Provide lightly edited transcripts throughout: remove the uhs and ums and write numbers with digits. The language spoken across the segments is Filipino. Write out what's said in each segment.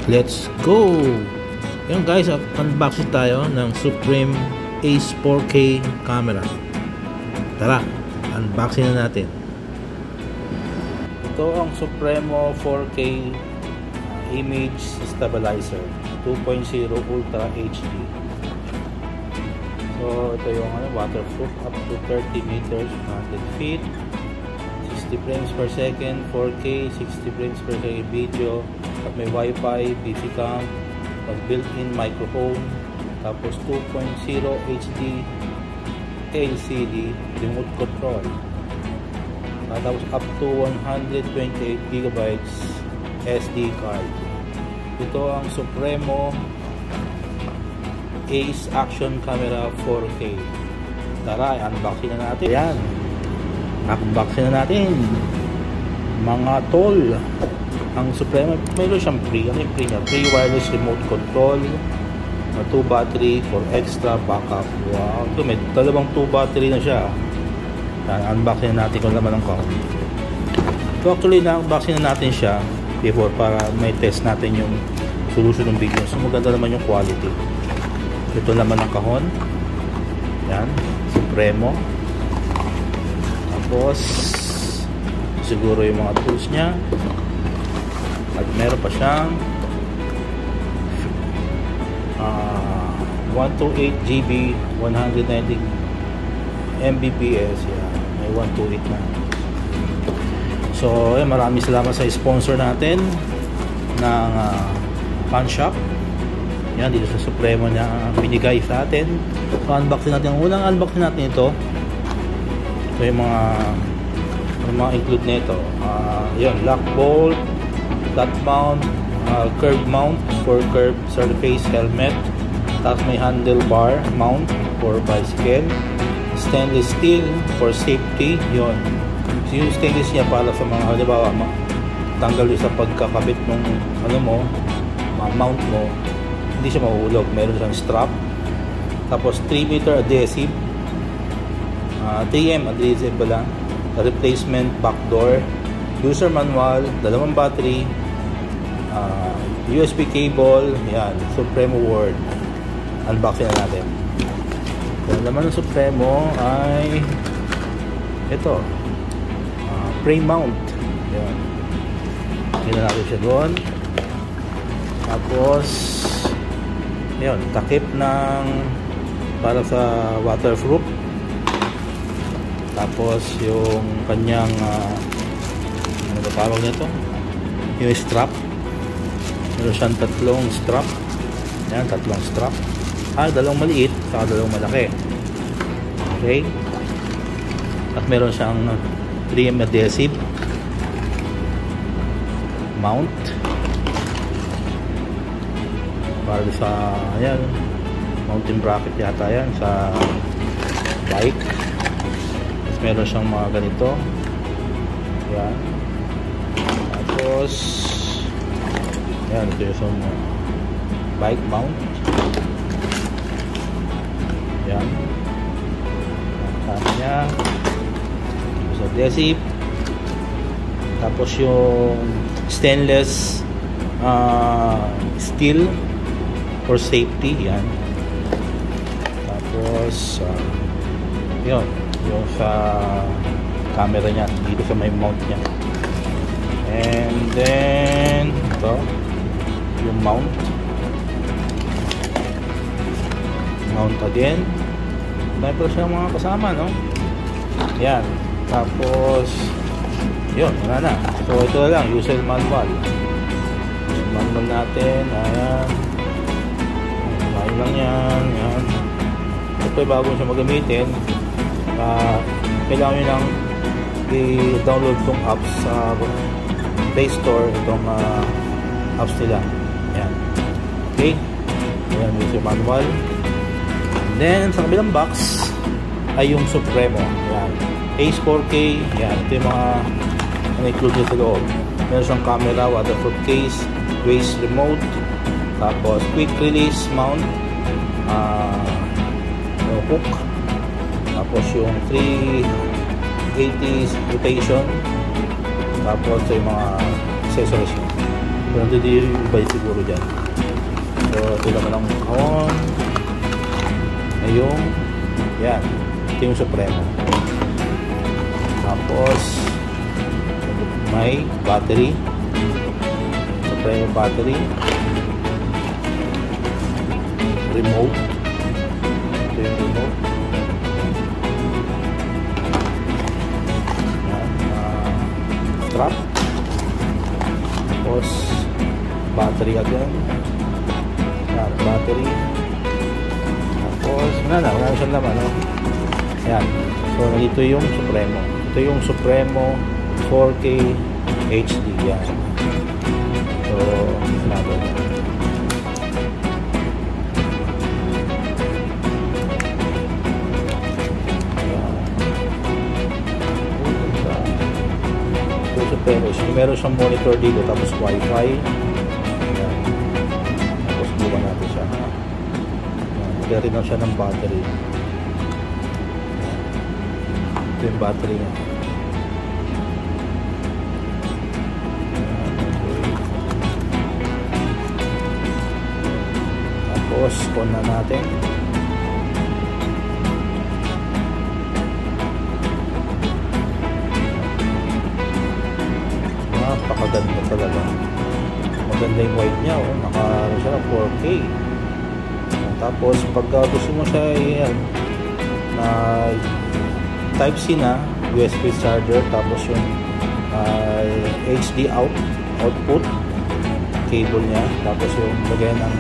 Let's go! Yung guys, unboxing tayo ng Supreme Ace 4K camera. Tara, unboxing na natin. Ito ang Supremo 4K image stabilizer 2.0 Ultra HD. So ito yung waterproof up to 30 meters, 100 feet, 60 frames per second, 4K, 60 frames per second video, at may Wi-Fi, BC cam, built-in microphone, tapos 2.0 HD LCD remote control, tapos up to 128 GB SD card. Ito ang Supremo Ace Action Camera 4K. Tara, unboxing na natin. Yan, unboxing na natin mga tol. Ang Supremo, mayroon siyang free. Ano yung free niya? Free wireless remote control, 2 battery for extra backup. Wow, ito may dalawang 2 battery na siya. Yan, unboxing na natin kung laman ng kahon. So actually, na-unboxing na natin siya before para may test natin yung solution ng video. So maganda naman yung quality. Ito naman ang kahon. Yan, Supremo. Tapos siguro yung mga tools nya. At meron pa siyang 128 GB 190 Mbps. Yan, may 128 na. So maraming salamat sa sponsor natin ng Pan Shop. Yan, dito sa Supremo niya binigay sa atin. So unboxing natin. Ang unang unboxing natin ito yung mga include nito. Yan, lock bolt, flat mount, curve mount for curved surface helmet, tapos may handlebar mount for bicycle, stainless steel for safety. Yon, so yung stainless niya para sa mga halimbawa tanggal yung sa pagkakabit ng mount mo, hindi siya mahuhulog. Meron siyang strap, tapos 3 meter adhesive, 3M adhesive ba lang, replacement back door, user manual, 2 battery, USB cable. Yan, Supremo Word. Unboxing na natin. Yung naman ng Supremo ay ito, frame mount. Yan, tingnan natin siya doon. Tapos yun, takip ng para sa waterproof. Tapos yung kanyang ano ba tawag nito, yung strap. Meron siyang tatlong strap. Yan, tatlong strap. Dalawang maliit saka dalawang malaki. Okay, at meron siyang 3M adhesive mount para sa ayan, mountain bracket yata yan sa bike. Tapos meron siyang mga ganito. Yan, tapos yan, ito yung bike mount. Yan, ang niya sa adhesive. Tapos yung stainless steel for safety. Yan, tapos yun, yung sa camera niya dito sa may mount niya. And then ito yung mount again. Dahil pa siya mga kasama, no? Yan, tapos yun, wala na. So ito na lang, user manual. Manual natin. Ayan, ayun lang yan. Yan, ito bago siya magamitin, kailangan nyo lang i-download itong apps sa Play Store, itong apps nila. Yan, okay. Ayan, user manual. And then sa kabilang box ay yung Supremo. Yan, Ace 4K. Yan, ito yung mga include sa loob. Meron siyang camera, waterproof case, waist remote, tapos quick release mount, hook, tapos yung 380 rotation, tapos yung mga accessories. Pero hindi iba siguro dyan. So ito naman ang on. Ayun. Yan. Ito yung Supremo. Tapos may battery. Supremo battery. Remote. Ito yung remote. Yan. Strap. Tapos battery again. Yan. Battery. Tapos wala siyang laman, no? Yan. So nandito yung Supremo. Ito yung Supremo 4K HD. Yan. So sinabi na. Pero meron siyang monitor dito, tapos wifi. Ayan. Tapos buka natin siya. Magkari na siya ng battery. Ayan. Ito yung battery niya. Ayan. Okay. Tapos on na natin. Napakaganda talaga. Maganda yung white niya, oh. Naka siya na 4K. Tapos pagka gusto mo siya na type C na USB charger, tapos yung HD output cable niya, tapos yung lagay ng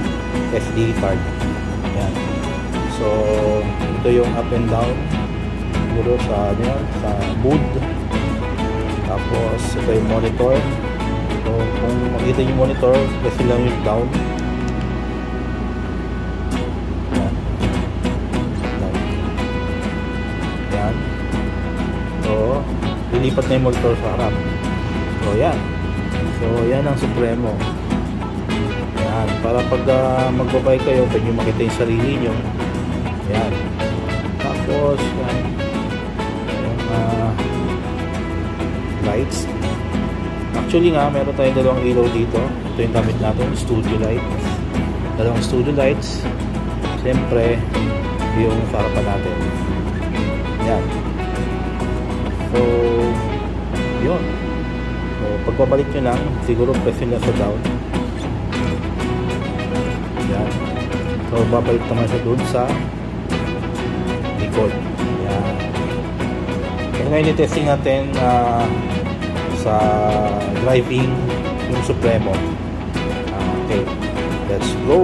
SD card. Yan. So ito yung up and down siguro sa sa mood. Tapos ito yung monitor. So kung makita yung monitor, kasi lang yung down. Yan. Yan. So lilipat na yung monitor sa harap. So yan. So yan ang Supremo. Yan. Para pag magbabay kayo, pwede nyo makita yung sarili nyo. Yan. Tapos yan. Yung lights. Actually nga, meron tayong dalawang ilaw dito. Ito yung gamit natin, studio light. Dalawang studio lights. Siyempre, yung sarapan natin. Yan. So, yun. So, pagbabalik nyo lang, siguro press nyo sa down. Yan. So, babalik naman siya dun sa likod. Yan. So, ngayon i-testing natin sa driving yung Supremo. Okay, let's go.